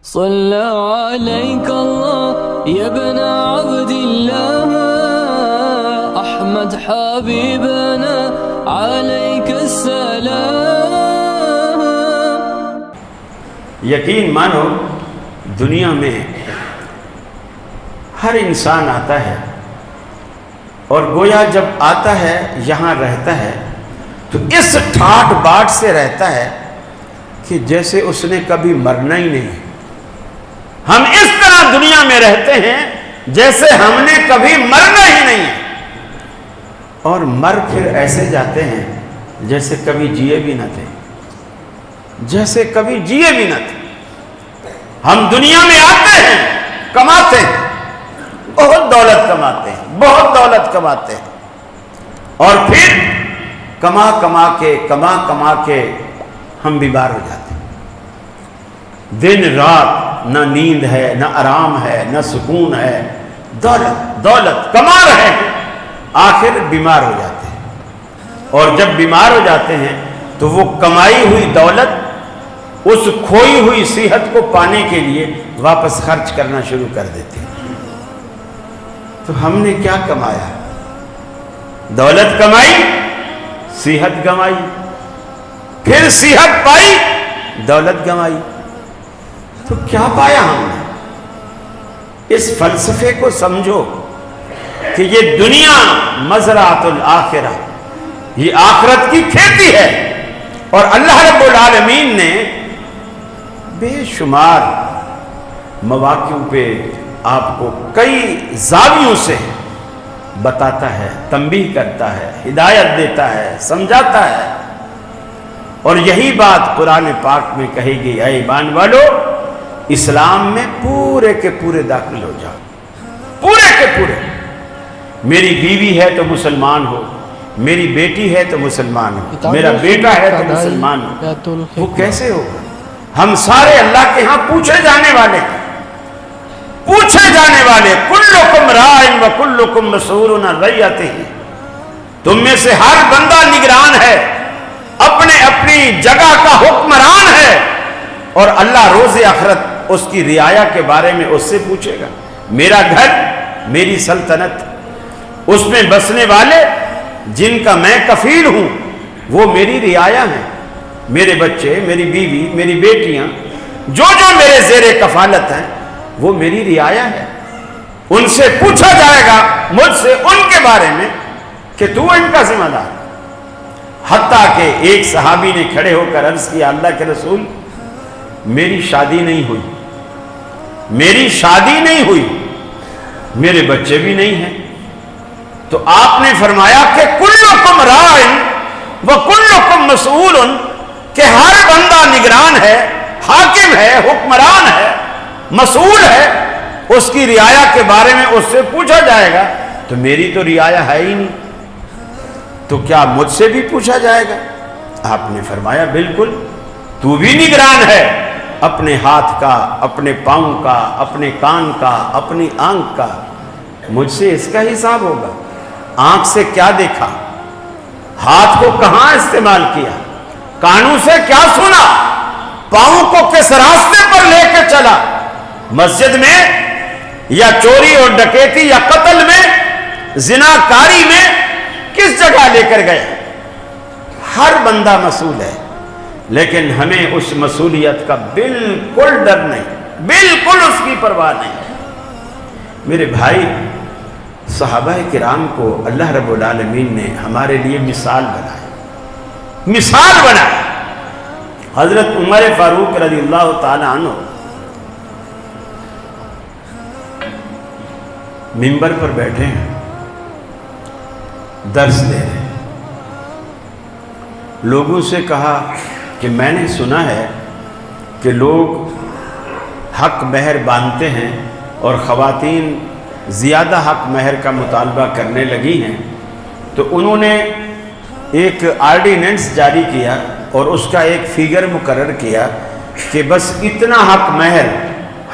صلى عليك الله يا ابن عبد الله أحمد حبيبنا عليك السلام. یقین مانو دنیا میں ہر انسان آتا ہے اور گویا جب آتا ہے یہاں رہتا ہے تو اس ٹھاٹ باٹ سے رہتا ہے کہ جیسے اس نے کبھی مرنا ہی نہیں. ہم اس طرح دنیا میں رہتے ہیں جیسے ہم نے کبھی مرنا ہی نہیں ہے، اور مر پھر ایسے جاتے ہیں جیسے کبھی جیے بھی نہ تھے، جیسے کبھی جیے بھی نہ تھے. ہم دنیا میں آتے ہیں، کماتے ہیں، بہت دولت کماتے ہیں، بہت دولت کماتے ہیں، اور پھر کما کما کے ہم بیمار ہو جاتے ہیں. دن رات نہ نیند ہے، نہ آرام ہے، نہ سکون ہے، دولت کما رہے ہیں، آخر بیمار ہو جاتے ہیں. اور جب بیمار ہو جاتے ہیں تو وہ کمائی ہوئی دولت اس کھوئی ہوئی صحت کو پانے کے لیے واپس خرچ کرنا شروع کر دیتے ہیں. تو ہم نے کیا کمایا؟ دولت کمائی، صحت گمائی، پھر صحت پائی، دولت گمائی. تو کیا پایا ہم نے؟ اس فلسفے کو سمجھو کہ یہ دنیا مزرعۃ الآخرہ، یہ آخرت کی کھیتی ہے، اور اللہ رب العالمین نے بے شمار مواقع پہ آپ کو کئی زاویوں سے بتاتا ہے، تنبیہ کرتا ہے، ہدایت دیتا ہے، سمجھاتا ہے. اور یہی بات قرآن پاک میں کہی گئی، اے ایمان والو اسلام میں پورے کے پورے داخل ہو جاؤ، پورے کے پورے. میری بیوی ہے تو مسلمان ہو، میری بیٹی ہے تو مسلمان ہو، میرا بیٹا ہے تو مسلمان ہو. وہ کیسے ہوگا؟ ہم سارے اللہ کے ہاں پوچھے جانے والے ہیں، پوچھے جانے والے. کلکم راعٍ وکلکم مسئول عن رعیتہ. تم میں سے ہر بندہ نگران ہے، اپنے اپنی جگہ کا حکمران ہے، اور اللہ روز آخرت اس کی رعایا کے بارے میں اس سے پوچھے گا. میرا گھر، میری سلطنت، اس میں بسنے والے جن کا میں کفیل ہوں وہ میری رعایا ہیں. میرے بچے، میری بیوی، میری بیٹیاں، جو میرے زیر کفالت ہیں وہ میری رعایا ہے. ان سے پوچھا جائے گا مجھ سے ان کے بارے میں کہ تو ان کا ذمہ دار. حتیٰ کہ ایک صحابی نے کھڑے ہو کر عرض کیا، اللہ کے رسول میری شادی نہیں ہوئی، میری شادی نہیں ہوئی، میرے بچے بھی نہیں ہیں. تو آپ نے فرمایا کہ کلکم راعٍ وکلکم مسئول، کہ ہر بندہ نگران ہے، حاکم ہے، حکمران ہے، مسئول ہے، اس کی رعایا کے بارے میں اس سے پوچھا جائے گا. تو میری تو رعایا ہے ہی نہیں، تو کیا مجھ سے بھی پوچھا جائے گا؟ آپ نے فرمایا بالکل، تو بھی نگران ہے اپنے ہاتھ کا، اپنے پاؤں کا، اپنے کان کا، اپنی آنکھ کا. مجھ سے اس کا حساب ہوگا. آنکھ سے کیا دیکھا، ہاتھ کو کہاں استعمال کیا، کانوں سے کیا سنا، پاؤں کو کس راستے پر لے کے چلا، مسجد میں یا چوری اور ڈکیتی یا قتل میں، زناکاری میں کس جگہ لے کر گیا. ہر بندہ مسئول ہے، لیکن ہمیں اس مسئولیت کا بالکل ڈر نہیں، بالکل اس کی پرواہ نہیں. میرے بھائی، صحابہ کرام کو اللہ رب العالمین نے ہمارے لیے مثال بنائی، مثال بنائی. حضرت عمر فاروق رضی اللہ تعالی عنہ منبر پر بیٹھے ہیں، درس دے رہے ہیں. لوگوں سے کہا کہ میں نے سنا ہے کہ لوگ حق مہر باندھتے ہیں اور خواتین زیادہ حق مہر کا مطالبہ کرنے لگی ہیں. تو انہوں نے ایک آرڈیننس جاری کیا اور اس کا ایک فیگر مقرر کیا کہ بس اتنا حق مہر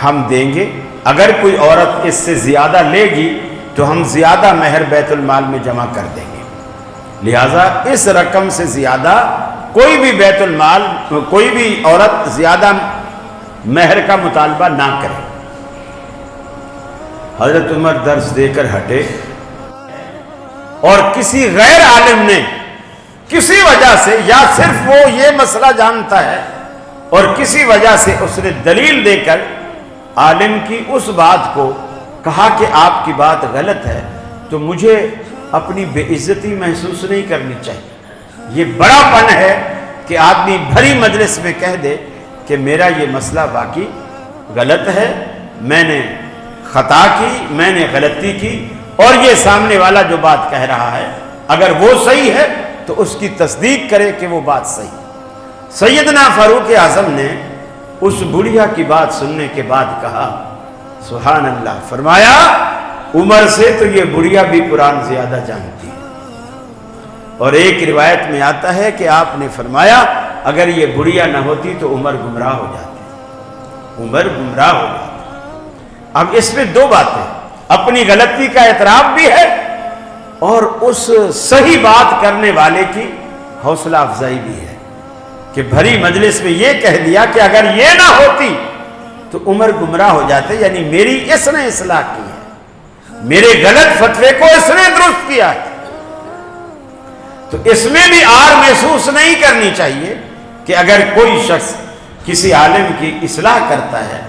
ہم دیں گے، اگر کوئی عورت اس سے زیادہ لے گی تو ہم زیادہ مہر بیت المال میں جمع کر دیں گے. لہٰذا اس رقم سے زیادہ کوئی بھی بیت المال، کوئی بھی عورت زیادہ مہر کا مطالبہ نہ کرے۔ حضرت عمر درس دے کر ہٹے اور کسی غیر عالم نے کسی وجہ سے، یا صرف وہ یہ مسئلہ جانتا ہے اور کسی وجہ سے اس نے دلیل دے کر عالم کی اس بات کو کہا کہ آپ کی بات غلط ہے، تو مجھے اپنی بے عزتی محسوس نہیں کرنی چاہیے۔ یہ بڑا پن ہے کہ آدمی بھری مجلس میں کہہ دے کہ میرا یہ مسئلہ واقعی غلط ہے، میں نے خطا کی، میں نے غلطی کی، اور یہ سامنے والا جو بات کہہ رہا ہے اگر وہ صحیح ہے تو اس کی تصدیق کرے کہ وہ بات صحیح۔ سیدنا فاروق اعظم نے اس بڑھیا کی بات سننے کے بعد کہا سبحان اللہ، فرمایا عمر سے تو یہ بڑھیا بھی قرآن زیادہ جانتی ہے۔ اور ایک روایت میں آتا ہے کہ آپ نے فرمایا اگر یہ بڑھیا نہ ہوتی تو عمر گمراہ ہو جاتے، عمر گمراہ ہو جاتے۔ اب اس میں دو باتیں، اپنی غلطی کا اعتراف بھی ہے اور اس صحیح بات کرنے والے کی حوصلہ افزائی بھی ہے کہ بھری مجلس میں یہ کہہ دیا کہ اگر یہ نہ ہوتی تو عمر گمراہ ہو جاتے، یعنی میری اس نے اصلاح کی ہے، میرے غلط فتوے کو اس نے درست کیا ہے۔ تو اس میں بھی آر محسوس نہیں کرنی چاہیے کہ اگر کوئی شخص کسی عالم کی اصلاح کرتا ہے